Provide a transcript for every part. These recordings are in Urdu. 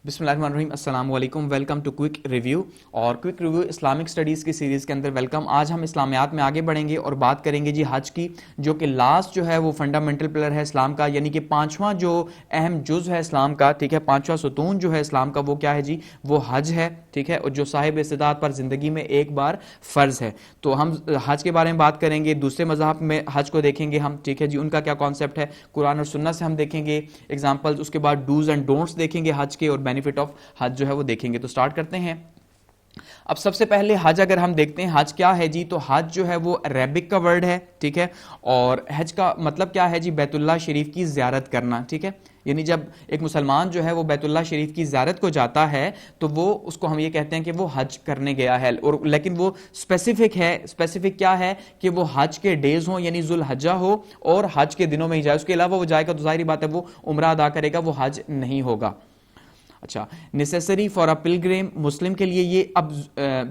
بسم اللہ الرحمن الرحیم، السلام علیکم، ویلکم ٹو کوئک ریویو. اور کوئک ریویو اسلامک سٹڈیز کی سیریز کے اندر ویلکم. آج ہم اسلامیات میں آگے بڑھیں گے اور بات کریں گے جی حج کی، جو کہ لاسٹ جو ہے وہ فنڈامنٹل پلر ہے اسلام کا، یعنی کہ پانچواں جو اہم جز ہے اسلام کا، ٹھیک ہے، پانچواں ستون جو ہے اسلام کا وہ کیا ہے جی؟ وہ حج ہے، ٹھیک ہے، اور جو صاحب استطاعت پر زندگی میں ایک بار فرض ہے. تو ہم حج کے بارے میں بات کریں گے، دوسرے مذاہب میں حج کو دیکھیں گے ہم، ٹھیک ہے جی، ان کا کیا کانسیپٹ ہے، قرآن اور سنت سے ہم دیکھیں گے ایگزامپلز، اس کے بعد ڈوز اینڈ ڈونٹس دیکھیں گے حج کے، اور بینیفٹ آف حج جو ہے وہ دیکھیں گے. تو سٹارٹ کرتے ہیں. اب سب سے پہلے حج اگر ہم دیکھتے ہیں حج کیا ہے جی، تو حج جو ہے وہ عربک کا ورڈ ہے، ٹھیک ہے، اور حج کا مطلب کیا ہے جی؟ بیت اللہ شریف کی زیارت کرنا، ٹھیک ہے. یعنی جب ایک مسلمان جو ہے وہ بیت اللہ شریف کی زیارت کو جاتا ہے تو وہ اس کو ہم یہ کہتے ہیں کہ وہ حج کرنے گیا ہے. اور لیکن وہ اسپیسیفک ہے، اسپیسیفک کیا ہے کہ وہ حج کے ڈیز ہوں، یعنی ذوالحجہ ہو اور حج کے دنوں میں ہی جائے. اس کے علاوہ وہ جائے گا تو ظاہری بات ہے وہ عمرہ ادا کرے گا، وہ حج نہیں ہوگا. اچھا، نیسیسری فار اے پلگرم، مسلم کے لیے یہ اب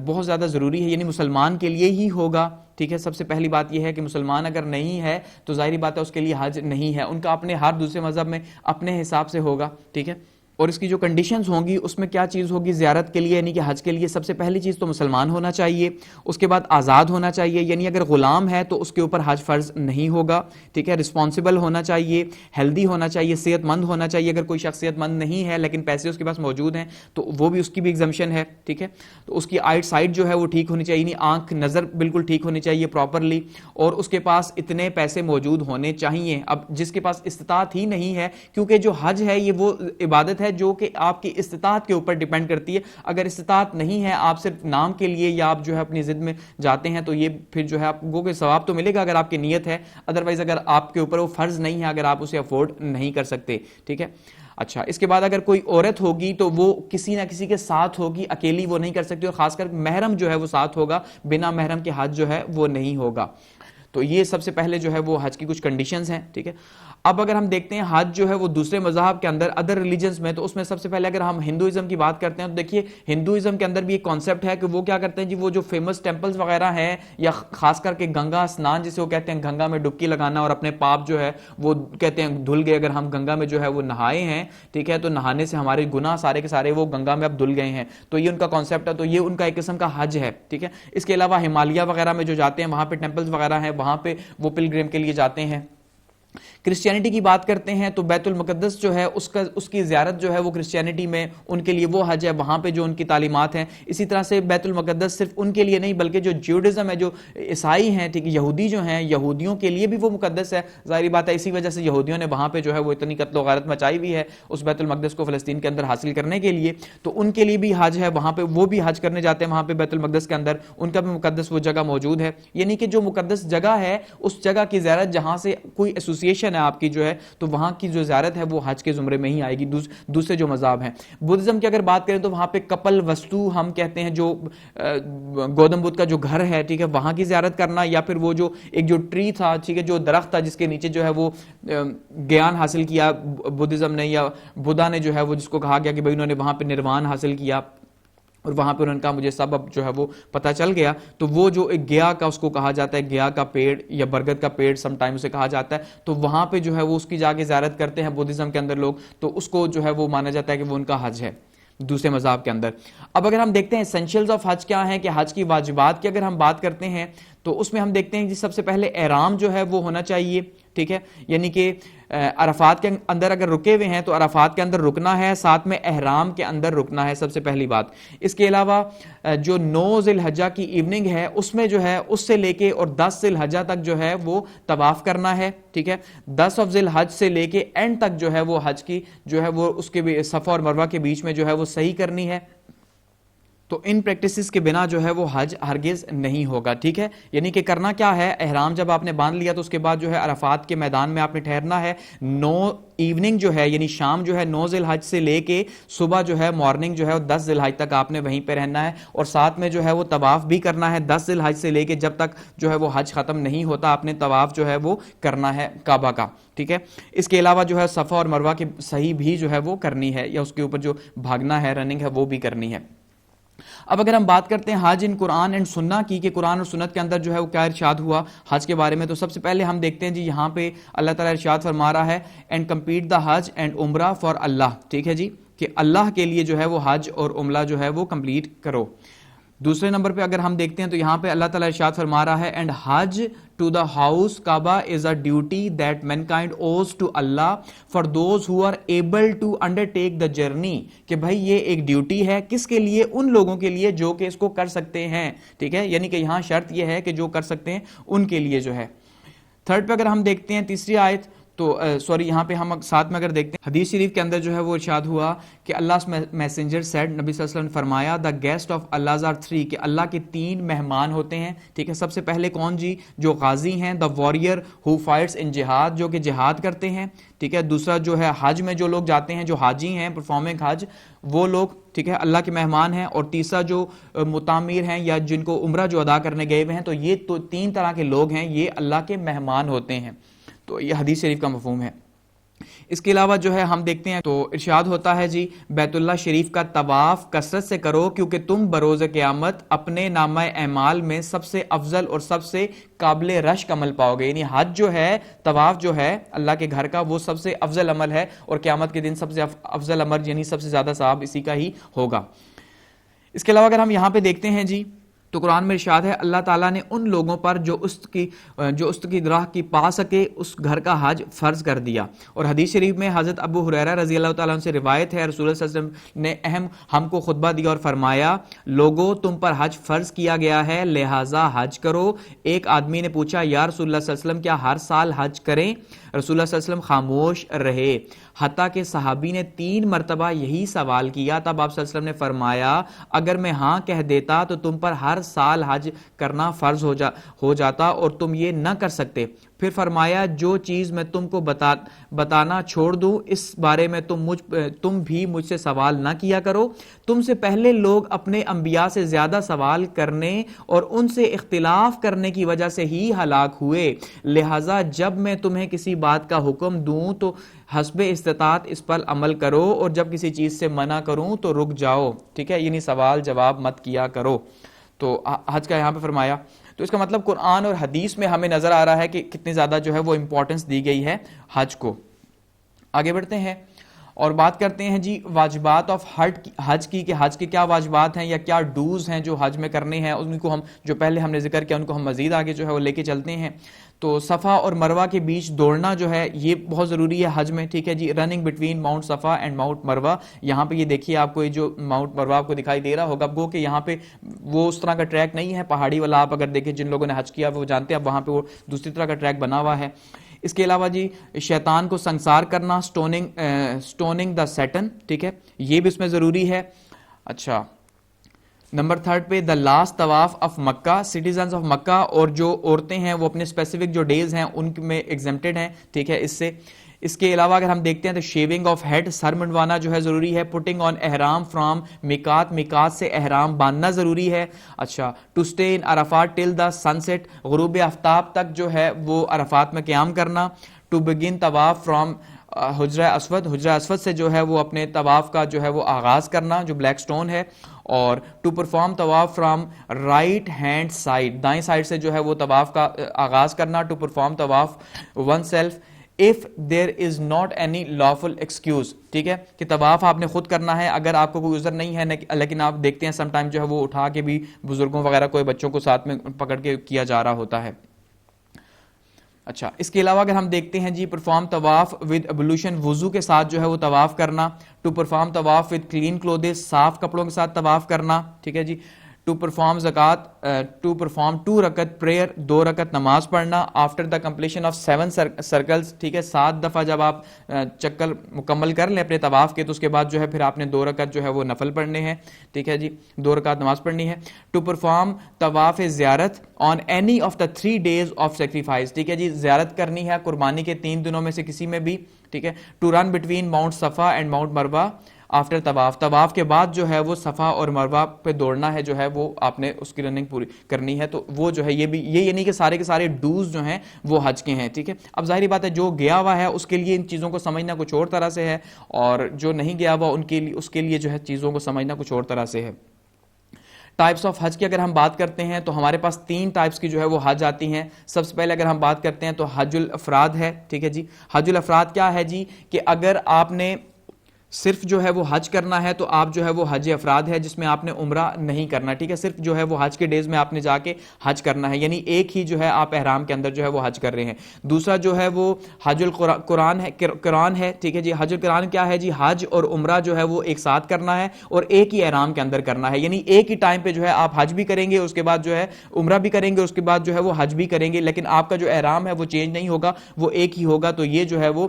بہت زیادہ ضروری ہے، یعنی مسلمان کے لیے ہی ہوگا، ٹھیک ہے. سب سے پہلی بات یہ ہے کہ مسلمان اگر نہیں ہے تو ظاہری بات ہے اس کے لیے حج نہیں ہے، ان کا اپنے ہر دوسرے مذہب میں اپنے حساب سے ہوگا، ٹھیک ہے. اور اس کی جو کنڈیشنز ہوں گی اس میں کیا چیز ہوگی زیارت کے لیے، یعنی کہ حج کے لیے سب سے پہلی چیز تو مسلمان ہونا چاہیے، اس کے بعد آزاد ہونا چاہیے، یعنی اگر غلام ہے تو اس کے اوپر حج فرض نہیں ہوگا، ٹھیک ہے. رسپانسبل ہونا چاہیے، ہیلدی ہونا چاہیے، صحت مند ہونا چاہیے. اگر کوئی شخص صحت مند نہیں ہے لیکن پیسے اس کے پاس موجود ہیں تو وہ بھی اس کی بھی ایگزمپشن ہے، ٹھیک ہے. تو اس کی آئٹ سائٹ جو ہے وہ ٹھیک ہونی چاہیے، یعنی آنکھ نظر بالکل ٹھیک ہونی چاہیے پراپرلی، اور اس کے پاس اتنے پیسے موجود ہونے چاہیے. اب جس کے پاس استطاعت ہی نہیں ہے، کیونکہ جو حج ہے یہ وہ عبادت ہے جو کہ آپ کی استطاعت کے اوپر ڈیپینڈ کرتی ہے. اگر استطاعت نہیں ہے، آپ صرف نام کے لیے یا آپ جو ہے اپنی ضد میں جاتے ہیں تو یہ پھر جو ہے آپ کو ثواب تو ملے گا اگر آپ کی نیت ہے، ادروائز اگر آپ کے اوپر وہ فرض نہیں ہے، اگر آپ اسے افورڈ نہیں کر سکتے، ٹھیک ہے. اچھا، اس کے بعد اگر کوئی عورت ہوگی تو وہ کسی نہ کسی کے ساتھ ہوگی، اکیلی وہ نہیں کر سکتی، اور خاص کر محرم جو ہے وہ ساتھ ہوگا، بنا محرم کے حج جو ہے وہ نہیں ہوگا. تو یہ سب سے پہلے جو ہے وہ حج کی کچھ کنڈیشنز ہیں، ٹھیک ہے. اب اگر ہم دیکھتے ہیں حج جو ہے وہ دوسرے مذاہب کے اندر، ادر ریلیجنز میں، تو اس میں سب سے پہلے اگر ہم ہندوازم کی بات کرتے ہیں تو دیکھیے ہندوازم کے اندر بھی ایک کانسیپٹ ہے کہ وہ کیا کرتے ہیں جی، وہ جو فیمس ٹیمپلز وغیرہ ہیں، یا خاص کر کے گنگا اسنان جسے وہ کہتے ہیں، گنگا میں ڈبکی لگانا اور اپنے پاپ جو ہے وہ کہتے ہیں دھل گئے، اگر ہم گنگا میں جو ہے وہ نہائے ہیں، ٹھیک ہے، تو نہانے سے ہمارے گناہ سارے کے سارے وہ گنگا میں اب دھل گئے ہیں. تو یہ ان کا کانسیپٹ ہے، تو یہ ان کا ایک قسم کا حج ہے، ٹھیک ہے. اس کے علاوہ ہمالیہ وغیرہ میں جو جاتے ہیں وہاں پہ ٹیمپلز وغیرہ ہیں، وہاں پہ وہ پلگرم کے لیے جاتے ہیں. کرسچینٹی کی بات کرتے ہیں تو بیت المقدس جو ہے اس کی زیارت جو ہے وہ کرسچینٹی میں ان کے لیے وہ حج ہے، وہاں پہ جو ان کی تعلیمات ہیں. اسی طرح سے بیت المقدس صرف ان کے لیے نہیں بلکہ جو جیوڈزم ہے، جو عیسائی ہیں، ٹھیک ہے، یہودی جو ہیں، یہودیوں کے لیے بھی وہ مقدس ہے. ظاہری بات ہے اسی وجہ سے یہودیوں نے وہاں پہ جو ہے وہ اتنی قتل و غارت مچائی ہوئی ہے اس بیت المقدس کو فلسطین کے اندر حاصل کرنے کے لیے. تو ان کے لیے بھی حج ہے، وہاں پہ وہ بھی حج کرنے جاتے ہیں وہاں پہ بیت المقدس کے اندر، ان کا بھی مقدس وہ جگہ موجود ہے. یعنی کہ جو مقدس جگہ ہے اس جگہ کی زیارت جہاں سے کوئی ایسوسیشن ہے آپ کی جو ہے، تو وہاں کی جو زیارت ہے وہ حج کے زمرے میں ہی آئے گی. دوسرے جو مذاہب ہیں، بدھزم کی اگر بات کریں تو وہاں پہ کپل وستو ہم کہتے ہیں، جو گوتم بدھ کا جو گھر ہے، ٹھیک ہے، وہاں کی زیارت کرنا، یا پھر وہ جو ایک جو ٹری تھا، ٹھیک ہے، جو درخت تھا جس کے نیچے جو ہے وہ گیان حاصل کیا بدھزم نے، یا بدھا نے جو ہے وہ، جس کو کہا گیا کہ بھائی انہوں نے وہاں پہ نروان حاصل کیا اور وہاں پہ انہوں نے کہا مجھے سبب جو ہے وہ پتہ چل گیا. تو وہ جو ایک گیا کا اس کو کہا جاتا ہے، گیا کا پیڑ یا برگد کا پیڑ سم ٹائم اسے کہا جاتا ہے، تو وہاں پہ جو ہے وہ اس کی جا کے زیارت کرتے ہیں بدھزم کے اندر لوگ. تو اس کو جو ہے وہ مانا جاتا ہے کہ وہ ان کا حج ہے دوسرے مذاہب کے اندر. اب اگر ہم دیکھتے ہیں اسینشیلز آف حج کیا ہیں، کہ حج کی واجبات کی اگر ہم بات کرتے ہیں تو اس میں ہم دیکھتے ہیں کہ سب سے پہلے احرام جو ہے وہ ہونا چاہیے، ٹھیک ہے. یعنی کہ عرفات کے اندر اگر رکے ہوئے ہیں تو عرفات کے اندر رکنا ہے، ساتھ میں احرام کے اندر رکنا ہے، سب سے پہلی بات. اس کے علاوہ جو 9 ذی الحجہ کی ایوننگ ہے اس میں جو ہے اس سے لے کے اور 10 ذی الحجہ تک جو ہے وہ طواف کرنا ہے، ٹھیک ہے. 10 ذی الحجہ سے لے کے اینڈ تک جو ہے وہ حج کی جو ہے وہ اس کے صفا اور مروہ کے بیچ میں جو ہے وہ صحیح کرنی ہے. تو ان پریکٹسز کے بنا جو ہے وہ حج ہرگز نہیں ہوگا، ٹھیک ہے. یعنی کہ کرنا کیا ہے، احرام جب آپ نے باندھ لیا تو اس کے بعد جو ہے عرفات کے میدان میں آپ نے ٹھہرنا ہے. 9 ایوننگ جو ہے یعنی شام جو ہے 9 ذی الحجہ سے لے کے صبح جو ہے مارننگ جو ہے 10 ذی الحجہ تک آپ نے وہیں پہ رہنا ہے، اور ساتھ میں جو ہے وہ طواف بھی کرنا ہے 10 ذی الحجہ سے لے کے جب تک جو ہے وہ حج ختم نہیں ہوتا آپ نے طواف جو ہے وہ کرنا ہے کعبہ کا، ٹھیک ہے. اس کے علاوہ جو ہے صفا اور مروہ کی صحیح بھی جو ہے وہ کرنی ہے، یا اس کے اوپر جو بھاگنا ہے، رننگ ہے، وہ بھی کرنی ہے. اب اگر ہم بات کرتے ہیں حج ان قرآن اینڈ سنہ کی، کہ قرآن اور سنت کے اندر جو ہے وہ کیا ارشاد ہوا حج کے بارے میں، تو سب سے پہلے ہم دیکھتے ہیں جی یہاں پہ اللہ تعالیٰ ارشاد فرما رہا ہے and complete the Hajj and عمرہ فار اللہ، ٹھیک ہے جی. کہ اللہ کے لیے جو ہے وہ حج اور عمرہ جو ہے وہ کمپلیٹ کرو. دوسرے نمبر پہ اگر ہم دیکھتے ہیں تو یہاں پہ اللہ تعالیٰ ارشاد فرما رہا ہے and Hajj to the house Kaaba is a duty that mankind owes to Allah for those who are able to undertake the journey, کہ بھائی یہ ایک ڈیوٹی ہے کس کے لیے, ان لوگوں کے لیے جو کہ اس کو کر سکتے ہیں, ٹھیک ہے, یعنی کہ یہاں شرط یہ ہے کہ جو کر سکتے ہیں ان کے لیے جو ہے. تھرڈ پہ اگر ہم دیکھتے ہیں تیسری آیت تو یہاں پہ ہم ساتھ میں اگر دیکھتے ہیں حدیث شریف کے اندر جو ہے وہ ارشاد ہوا کہ اللہ میسنجر سیڈ, نبی صلی اللہ علیہ وسلم نے فرمایا the guest of Allah are 3, کہ اللہ کے 3 مہمان ہوتے ہیں, ٹھیک ہے. سب سے پہلے کون جی, جو غازی ہیں, دا واریر ہو فائٹس ان جہاد, جو کہ جہاد کرتے ہیں, ٹھیک ہے. دوسرا جو ہے حج میں جو لوگ جاتے ہیں, جو حاجی ہیں پرفارمنگ حج, وہ لوگ, ٹھیک ہے, اللہ کے مہمان ہیں. اور تیسرا جو متعمر ہیں یا جن کو عمرہ جو ادا کرنے گئے ہوئے ہیں, تو یہ تو 3 طرح کے لوگ ہیں, یہ اللہ کے مہمان ہوتے ہیں. تو یہ حدیث شریف کا مفہوم ہے. اس کے علاوہ جو ہے ہم دیکھتے ہیں تو ارشاد ہوتا ہے جی بیت اللہ شریف کا طواف کثرت سے کرو کیونکہ تم بروز قیامت اپنے نامہ اعمال میں سب سے افضل اور سب سے قابل رشک عمل پاؤ گے. یعنی حج جو ہے, طواف جو ہے اللہ کے گھر کا, وہ سب سے افضل عمل ہے اور قیامت کے دن سب سے افضل عمل یعنی سب سے زیادہ ثواب اسی کا ہی ہوگا. اس کے علاوہ اگر ہم یہاں پہ دیکھتے ہیں جی تو قرآن میں ارشاد ہے اللہ تعالیٰ نے ان لوگوں پر جو است کی راہ کی پا سکے اس گھر کا حج فرض کر دیا. اور حدیث شریف میں حضرت ابو ہریرہ رضی اللہ تعالیٰ عنہ سے روایت ہے, رسول اللہ صلی اللہ علیہ وسلم نے ہم کو خطبہ دیا اور فرمایا لوگو تم پر حج فرض کیا گیا ہے لہٰذا حج کرو. ایک آدمی نے پوچھا یا رسول اللہ صلی اللہ علیہ وسلم کیا ہر سال حج کریں؟ رسول اللہ صلی اللہ علیہ وسلم خاموش رہے حتیٰ کہ صحابی نے 3 مرتبہ یہی سوال کیا. تب آپ صلی اللہ علیہ وسلم نے فرمایا اگر میں ہاں کہہ دیتا تو تم پر ہر سال حج کرنا فرض ہو جاتا اور تم یہ نہ کر سکتے. پھر فرمایا جو چیز میں تم کو بتانا چھوڑ دوں اس بارے میں تم بھی مجھ سے سوال نہ کیا کرو. تم سے پہلے لوگ اپنے انبیاء سے زیادہ سوال کرنے اور ان سے اختلاف کرنے کی وجہ سے ہی ہلاک ہوئے. لہٰذا جب میں تمہیں کسی بات کا حکم دوں تو حسب استطاعت اس پر عمل کرو اور جب کسی چیز سے منع کروں تو رک جاؤ, ٹھیک ہے, یعنی سوال جواب مت کیا کرو. تو حج کا یہاں پہ فرمایا. تو اس کا مطلب قرآن اور حدیث میں ہمیں نظر آ رہا ہے کہ کتنی زیادہ جو ہے وہ امپورٹنس دی گئی ہے حج کو. آگے بڑھتے ہیں اور بات کرتے ہیں جی واجبات آف حج کی, کہ حج کے کیا واجبات ہیں یا کیا ڈوز ہیں جو حج میں کرنے ہیں. ان کو ہم جو پہلے ہم نے ذکر کیا ان کو ہم مزید آگے جو ہے وہ لے کے چلتے ہیں. تو صفا اور مروہ کے بیچ دوڑنا جو ہے یہ بہت ضروری ہے حج میں, ٹھیک ہے جی. رننگ بٹوین ماؤنٹ صفا اینڈ ماؤنٹ مروہ, یہاں پہ یہ دیکھیے آپ کو یہ جو ماؤنٹ مروہ آپ کو دکھائی دے رہا ہوگا, اب گو کہ یہاں پہ وہ اس طرح کا ٹریک نہیں ہے پہاڑی والا. آپ اگر دیکھیں جن لوگوں نے حج کیا وہ جانتے ہیں اب وہاں پہ وہ دوسری طرح کا ٹریک بنا ہوا ہے. اس کے علاوہ جی شیطان کو سنسار کرنا, سٹوننگ دا سیٹن, ٹھیک ہے, یہ بھی اس میں ضروری ہے. اچھا نمبر 3 پہ دا لاسٹ طواف آف مکہ, سٹیزنز آف مکہ اور جو عورتیں ہیں وہ اپنے اسپیسیفک جو ڈیز ہیں ان میں ایگزمپٹڈ ہیں, ٹھیک ہے. اس سے اس کے علاوہ اگر ہم دیکھتے ہیں تو شیونگ آف ہیڈ, سر منڈوانا جو ہے ضروری ہے. پٹنگ آن احرام فرام میقات سے احرام باندھنا ضروری ہے. اچھا to stay in Arafat till the sunset, غروب آفتاب تک جو ہے وہ عرفات میں قیام کرنا. ٹو بگن طواف فرام حجرہ اسود سے جو ہے وہ اپنے طواف کا جو ہے وہ آغاز کرنا جو بلیک سٹون ہے. اور ٹو پرفارم طواف فرام رائٹ ہینڈ سائڈ, دائیں سائڈ سے جو ہے وہ طواف کا آغاز کرنا. ٹو پرفارم طواف one self if there is not any lawful excuse, ٹھیک ہے, کہ طواف آپ نے خود کرنا ہے اگر آپ کو کوئی عذر نہیں ہے, لیکن آپ دیکھتے ہیں سم ٹائم جو ہے وہ اٹھا کے بھی بزرگوں وغیرہ کوئی بچوں کو ساتھ میں پکڑ کے کیا جا رہا ہوتا ہے. اچھا اس کے علاوہ اگر ہم دیکھتے ہیں جی پرفارم طواف ود ابلوشن, وضو کے ساتھ جو ہے وہ طواف کرنا. ٹو پرفارم طواف ود کلین کلوتھز, صاف کپڑوں کے ساتھ طواف کرنا, ٹھیک ہے جی. ٹو پرفارم زکات, ٹو پرفارم 2 رکعت پریئر, 2 رکعت نماز پڑھنا. After the completion of 7 circles, ٹھیک ہے, 7 دفعہ جب آپ چکر مکمل کر لیں اپنے طواف کے تو اس کے بعد جو ہے پھر آپ نے 2 رکعت جو ہے وہ نفل پڑھنے ہیں, ٹھیک ہے جی, 2 رکعت نماز پڑھنی ہے. ٹو پرفارم طواف زیارت on any of the 3 days of sacrifice, ٹھیک ہے جی, زیارت کرنی ہے قربانی کے 3 دنوں میں سے کسی میں بھی, ٹھیک ہے. ٹو رن بٹوین ماؤنٹ صفا اینڈ ماؤنٹ مروہ آفٹر طواف کے بعد جو ہے وہ صفا اور مروہ پہ دوڑنا ہے جو ہے وہ آپ نے اس کی رننگ پوری کرنی ہے. تو وہ جو ہے یہ یعنی کہ سارے کے سارے ڈوز جو ہیں وہ حج کے ہیں, ٹھیک ہے. اب ظاہری بات ہے جو گیا ہوا ہے اس کے لیے ان چیزوں کو سمجھنا کچھ اور طرح سے ہے اور جو نہیں گیا ہوا اس کے لیے جو ہے چیزوں کو سمجھنا کچھ اور طرح سے ہے. ٹائپس آف حج کی اگر ہم بات کرتے ہیں تو ہمارے پاس 3 ٹائپس کی جو ہے وہ حج آتی ہیں. سب سے پہلے اگر ہم بات کرتے ہیں تو حج الافراد ہے, ٹھیک ہے جی. حج الافراد کیا ہے جی, کہ اگر آپ نے صرف جو ہے وہ حج کرنا ہے تو آپ جو ہے وہ حج افراد ہے جس میں آپ نے عمرہ نہیں کرنا، ٹھیک ہے، صرف جو ہے وہ حج کے ڈیز میں آپ نے جا کے حج کرنا ہے، یعنی ایک ہی جو ہے آپ احرام کے اندر جو ہے وہ حج کر رہے ہیں۔ دوسرا جو ہے وہ حج القرآن ہے، قرآن ہے، ٹھیک ہے جی۔ حج القرآن کیا ہے جی؟ حج اور عمرہ جو ہے وہ ایک ساتھ کرنا ہے اور ایک ہی احرام کے اندر کرنا ہے، یعنی ایک ہی ٹائم پہ جو ہے آپ حج بھی کریں گے، اس کے بعد جو ہے عمرہ بھی کریں گے، اس کے بعد جو ہے وہ حج بھی کریں گے، لیکن آپ کا جو احرام ہے وہ چینج نہیں ہوگا، وہ ایک ہی ہوگا۔ تو یہ جو ہے وہ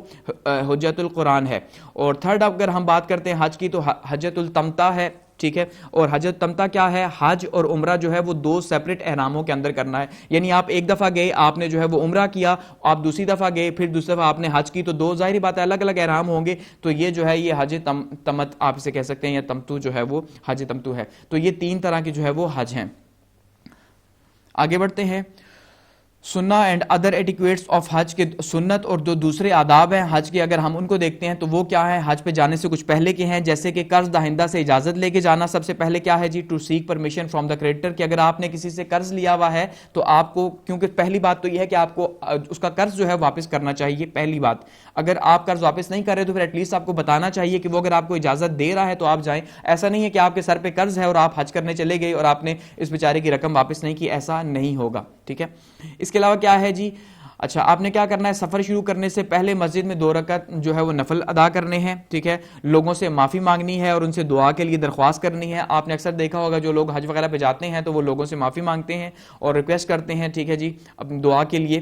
حجۃ القرآن ہے۔ اور تھرڈ اگر ہم بات کرتے ہیں حج کی تو حجۃ التمتع ہے، ٹھیک ہے۔ اور حجۃ التمتع کیا ہے؟ حج اور عمرہ جو ہے وہ دو سیپریٹ احراموں کے اندر کرنا ہے، یعنی آپ ایک دفعہ گئے، آپ نے جو ہے وہ عمرہ کیا، آپ دوسری دفعہ گئے، پھر دوسری دفعہ آپ نے حج کی، تو دو ظاہری بات ہے الگ الگ احرام ہوں گے، تو یہ جو ہے یہ حج تمت آپ اسے کہہ سکتے ہیں، یا تمتو جو ہے وہ حج تمتو ہے۔ تو یہ تین طرح کی جو ہے وہ حج ہیں۔ آگے بڑھتے ہیں۔ سنہ اینڈ ادر ایٹیکیٹس آف حج کے سنت اور جو دوسرے آداب ہیں حج کے، اگر ہم ان کو دیکھتے ہیں تو وہ کیا ہے؟ حج پہ جانے سے کچھ پہلے کے ہیں، جیسے کہ قرض دہندہ سے اجازت لے کے جانا۔ سب سے پہلے کیا ہے جی؟ To seek permission from the creditor, کہ اگر آپ نے کسی سے قرض لیا ہوا ہے تو آپ کو، کیونکہ پہلی بات تو یہ ہے کہ آپ کو اس کا قرض جو ہے واپس کرنا چاہیے، پہلی بات۔ اگر آپ قرض واپس نہیں کر رہے تو پھر ایٹ لیسٹ آپ کو بتانا چاہیے کہ وہ اگر آپ کو اجازت دے رہا ہے تو آپ جائیں۔ ایسا نہیں ہے کہ آپ کے سر پہ قرض ہے اور آپ حج کرنے چلے گئے اور آپ نے اس بیچارے کی رقم واپس نہیں کی، ایسا نہیں ہوگا، ٹھیک ہے۔ اس کے علاوہ کیا ہے جی؟ اچھا، آپ نے کیا کرنا ہے؟ سفر شروع کرنے سے پہلے مسجد میں 2 رکعت جو ہے وہ نفل ادا کرنے ہیں، ٹھیک ہے۔ لوگوں سے معافی مانگنی ہے اور ان سے دعا کے لیے درخواست کرنی ہے۔ آپ نے اکثر دیکھا ہوگا جو لوگ حج وغیرہ پہ جاتے ہیں تو وہ لوگوں سے معافی مانگتے ہیں اور ریکویسٹ کرتے ہیں، ٹھیک ہے جی، اپنی دعا کے لیے۔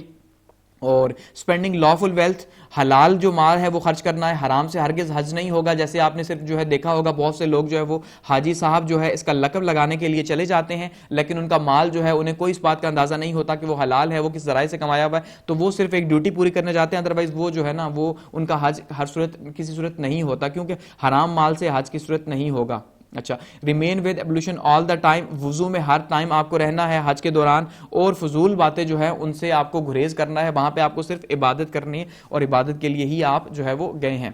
اور اسپینڈنگ لافل ویلتھ، حلال جو مال ہے وہ خرچ کرنا ہے، حرام سے ہرگز حج نہیں ہوگا۔ جیسے آپ نے صرف جو ہے دیکھا ہوگا بہت سے لوگ جو ہے وہ حاجی صاحب جو ہے اس کا لقب لگانے کے لیے چلے جاتے ہیں، لیکن ان کا مال جو ہے انہیں کوئی اس بات کا اندازہ نہیں ہوتا کہ وہ حلال ہے، وہ کس ذرائع سے کمایا ہوا ہے، تو وہ صرف ایک ڈیوٹی پوری کرنے جاتے ہیں، ادروائز وہ جو ہے نا وہ ان کا حج ہر صورت کسی صورت نہیں ہوتا، کیونکہ حرام مال سے حج کی صورت نہیں ہوگا۔ اچھا، remain with ablution all the time, وضو میں ہر ٹائم آپ کو رہنا ہے حج کے دوران، اور فضول باتیں جو ہے ان سے آپ کو گریز کرنا ہے، وہاں پہ آپ کو صرف عبادت کرنی ہے اور عبادت کے لیے ہی آپ جو ہے وہ گئے ہیں۔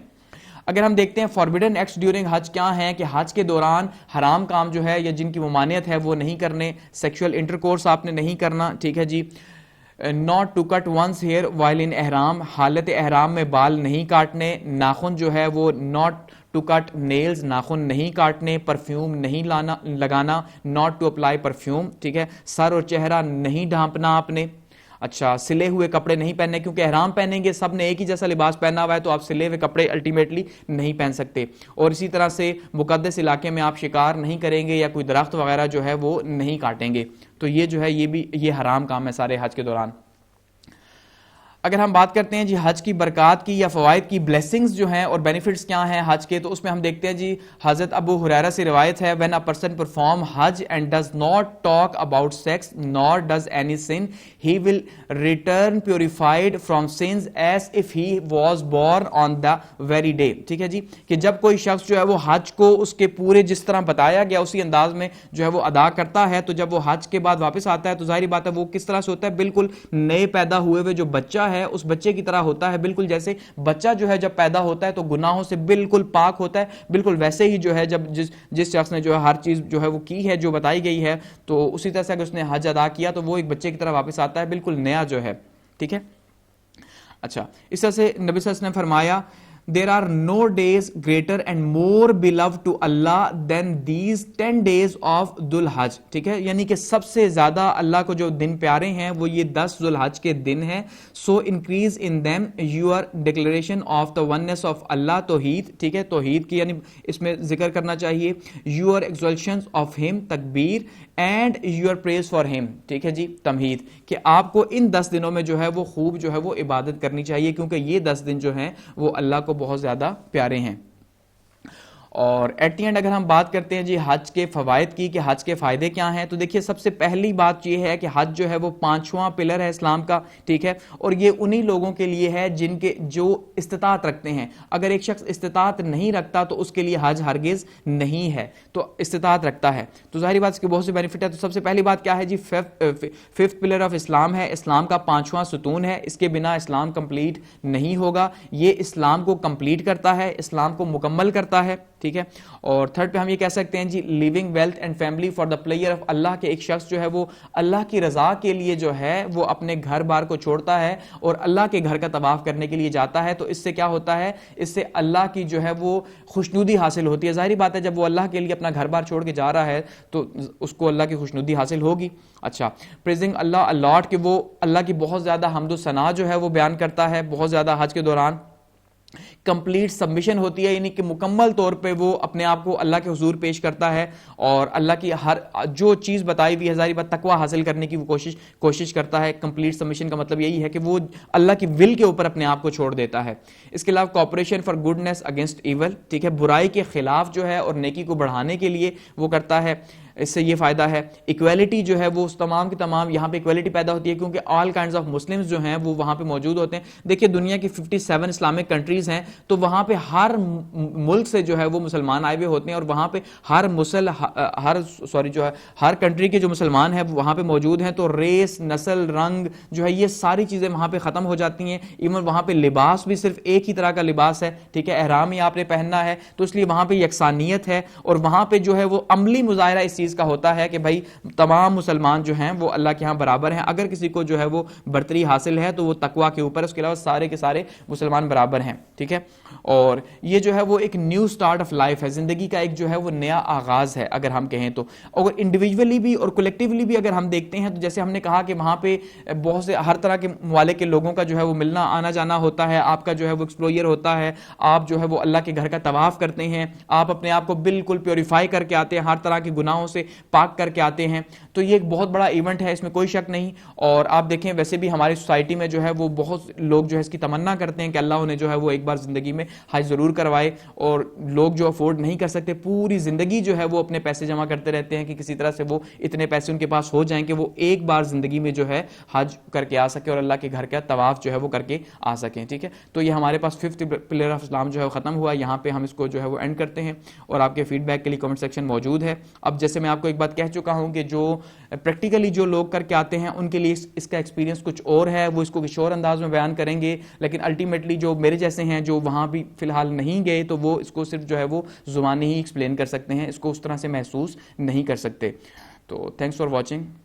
اگر ہم دیکھتے ہیں فاربیڈن ایکٹس ڈیورنگ حج کیا ہیں، کہ حج کے دوران حرام کام جو ہے یا جن کی ممانعت ہے وہ نہیں کرنے، سیکشول انٹرکورس آپ نے نہیں کرنا، ٹھیک ہے جی۔ Not to cut one's hair while in احرام، حالت احرام میں بال نہیں کاٹنے، ناخن جو ہے وہ ناٹ ٹو کٹ نیلز، ناخن نہیں کاٹنے، پرفیوم نہیں لگانا، ناٹ ٹو اپلائی پرفیوم، ٹھیک ہے، سر اور چہرہ نہیں ڈھانپنا آپ نے۔ اچھا، سلے ہوئے کپڑے نہیں پہننے، کیونکہ احرام پہنیں گے، سب نے ایک ہی جیسا لباس پہنا ہوا ہے تو آپ سلے ہوئے کپڑے الٹیمیٹلی نہیں پہن سکتے۔ اور اسی طرح سے مقدس علاقے میں آپ شکار نہیں کریں گے یا کوئی درخت وغیرہ جو ہے وہ نہیں کاٹیں گے، تو یہ جو ہے یہ حرام کام ہے سارے حج کے دوران۔ اگر ہم بات کرتے ہیں جی حج کی برکات کی یا فوائد کی، بلیسنگز جو ہیں اور بینیفٹس کیا ہیں حج کے، تو اس میں ہم دیکھتے ہیں جی حضرت ابو ہریرہ سے روایت ہے، when a person perform Hajj and does not talk about sex nor does any sin he will return purified from sins as if he was born on the very day، ٹھیک ہے جی، کہ جب کوئی شخص جو ہے وہ حج کو اس کے پورے جس طرح بتایا گیا اسی انداز میں جو ہے وہ ادا کرتا ہے، تو جب وہ حج کے بعد واپس آتا ہے تو ظاہری بات ہے وہ کس طرح سے ہوتا ہے؟ بالکل نئے پیدا ہوئے ہوئے جو بچہ ہے اس بچے کی طرح ہوتا ہے، بالکل جیسے بچہ جو ہے جب پیدا ہوتا ہے تو گناہوں سے بالکل پاک ہوتا ہے، بالکل ویسے ہی جو ہے جب جس شخص نے جو ہے ہر چیز جو ہے وہ کی ہے جو بتائی گئی ہے، تو اسی طرح سے اگر اس نے حج ادا کیا تو وہ ایک بچے کی طرح واپس آتا ہے، بالکل نیا جو ہے، ٹھیک ہے۔ اچھا، اس طرح سے نبی صلی اللہ علیہ وسلم نے فرمایا there are no days greater and more beloved to Allah than these 10 days of Dhul Hajj، ٹھیک ہے، یعنی کہ سب سے زیادہ اللہ کو جو دن پیارے ہیں وہ یہ 10 ذو الحج کے دن ہیں۔ so increase in them your declaration of the oneness of Allah، توحید، ٹھیک ہے، توحید کی یعنی اس میں ذکر کرنا چاہیے، your exaltations of him، تکبیر، and your praise for him، ٹھیک ہے جی، تمہید، کہ آپ کو ان 10 دنوں میں جو ہے وہ خوب جو ہے وہ عبادت کرنی چاہیے، کیونکہ یہ 10 دن جو ہیں وہ اللہ کو بہت زیادہ پیارے ہیں۔ اور ایٹ دی اینڈ اگر ہم بات کرتے ہیں جی حج کے فوائد کی کہ حج کے فائدے کیا ہیں، تو دیکھیے سب سے پہلی بات یہ ہے کہ حج جو ہے وہ 5واں پلر ہے اسلام کا، ٹھیک ہے، اور یہ انہی لوگوں کے لیے ہے جن کے جو استطاعت رکھتے ہیں۔ اگر ایک شخص استطاعت نہیں رکھتا تو اس کے لیے حج ہرگز نہیں ہے، تو استطاعت رکھتا ہے، تو ظاہری بات اس کے بہت سے بینیفٹ ہے۔ تو سب سے پہلی بات کیا ہے جی؟ ففتھ پلر آف اسلام ہے، اسلام کا 5واں ستون ہے، اس کے بنا اسلام کمپلیٹ نہیں ہوگا، یہ اسلام کو کمپلیٹ کرتا ہے، اسلام کو مکمل کرتا ہے، ٹھیک ہے. اور تھرڈ پہ ہم یہ کہہ سکتے ہیں جی leaving wealth and family for the player of Allah, کے ایک شخص جو ہے وہ اللہ کی رضا کے لیے جو ہے وہ اپنے گھر بار کو چھوڑتا ہے اور اللہ کے گھر کا طواف کرنے کے لیے جاتا ہے, تو اس سے کیا ہوتا ہے, اس سے اللہ کی جو ہے وہ خوشنودی حاصل ہوتی ہے. ظاہری بات ہے جب وہ اللہ کے لیے اپنا گھر بار چھوڑ کے جا رہا ہے تو اس کو اللہ کی خوشنودی حاصل ہوگی. اچھا, پریزنگ اللہ الاٹ, کہ وہ اللہ کی بہت زیادہ حمد و ثنا جو ہے وہ بیان کرتا ہے بہت زیادہ حج کے دوران. کمپلیٹ سبمیشن ہوتی ہے, یعنی کہ مکمل طور پہ وہ اپنے آپ کو اللہ کے حضور پیش کرتا ہے اور اللہ کی ہر جو چیز بتائی ہوئی ہے ظاہری بات تقوی حاصل کرنے کی وہ کوشش کرتا ہے. کمپلیٹ سبمیشن کا مطلب یہی ہے کہ وہ اللہ کی ول کے اوپر اپنے آپ کو چھوڑ دیتا ہے. اس کے علاوہ cooperation for goodness against evil, ٹھیک ہے, برائی کے خلاف جو ہے اور نیکی کو بڑھانے کے لیے وہ کرتا ہے. اس سے یہ فائدہ ہے. ایکویلٹی جو ہے وہ تمام کی تمام یہاں پہ ایکویلٹی پیدا ہوتی ہے کیونکہ آل کائنڈز آف مسلمز جو ہیں وہ وہاں پہ موجود ہوتے ہیں. دیکھیے دنیا کی 57 اسلامک کنٹریز ہیں, تو وہاں پہ ہر ملک سے جو ہے وہ مسلمان آئے ہوئے ہوتے ہیں اور وہاں پہ ہر کنٹری کے جو مسلمان ہیں وہاں پہ موجود ہیں. تو ریس, نسل, رنگ جو ہے یہ ساری چیزیں وہاں پہ ختم ہو جاتی ہیں. ایون وہاں پہ لباس بھی صرف ایک ہی طرح کا لباس ہے, ٹھیک ہے, احرام ہی آپ نے پہننا ہے, تو اس لیے وہاں پہ یکسانیت ہے. اور وہاں پہ جو ہے وہ عملی مظاہرہ اس چیز کا ہوتا ہے کہ بھائی تمام مسلمان جو ہیں وہ اللہ کے ہاں برابر ہیں. اگر کسی کو جو ہے وہ برتری حاصل ہے تو وہ تقوی کے اوپر, اس کے علاوہ سارے کے سارے مسلمان برابر ہیں, ٹھیک ہے. اور یہ جو ہے وہ ایک نیو سٹارٹ آف لائف ہے, زندگی کا ایک جو ہے وہ نیا آغاز ہے اگر ہم کہیں تو. اگر انڈیویجولی بھی اور کولیکٹیولی بھی اگر ہم دیکھتے ہیں تو جیسے ہم نے کہا کہ وہاں پہ بہت سے ہر طرح کے ممالک کے لوگوں کا جو ہے وہ ملنا آنا جانا ہوتا ہے, آپ کا جو ہے وہ ایکسپلوئر ہوتا ہے, آپ جو ہے وہ اللہ کے گھر کا طواف کرتے ہیں, آپ اپنے آپ کو بالکل پیوریفائی کر کے آتے ہیں, ہر طرح کے گناہوں سے پاک کر کے آتے ہیں. تو یہ ایک بہت بڑا ایونٹ ہے, اس میں کوئی شک نہیں. اور آپ دیکھیں ویسے بھی ہماری سوسائٹی میں جو ہے وہ بہت لوگ جو ہے اس کی تمنا کرتے ہیں کہ اللہ انہیں جو ہے وہ ایک بار زندگی میں حج ضرور کروائے. اور لوگ جو افورڈ نہیں کر سکتے پوری زندگی جو ہے وہ اپنے پیسے جمع کرتے رہتے ہیں کہ کسی طرح سے وہ اتنے پیسے ان کے پاس ہو جائیں کہ وہ ایک بار زندگی میں جو ہے حج کر کے آ سکے اور اللہ کے گھر کا طواف جو ہے وہ کر کے آ سکیں, ٹھیک ہے. تو یہ ہمارے پاس 5th پلر آف اسلام جو ہے وہ ختم ہوا. یہاں پہ ہم اس کو جو ہے وہ اینڈ کرتے ہیں اور آپ کے فیڈ بیک کے لیے کمنٹ سیکشن موجود ہے. اب جیسے میں آپ کو ایک بات کہہ چکا ہوں کہ جو پریکٹیکلی جو لوگ کر کے آتے ہیں ان کے لیے اس کا ایکسپیرینس کچھ اور ہے, وہ اس کو کچھ اور انداز میں بیان کریں گے. لیکن الٹیمیٹلی جو میرے جیسے ہیں جو وہاں بھی فی الحال نہیں گئے تو وہ اس کو صرف جو ہے وہ زبانی ہی ایکسپلین کر سکتے ہیں, اس کو اس طرح سے محسوس نہیں کر سکتے. تو تھینکس فار واچنگ.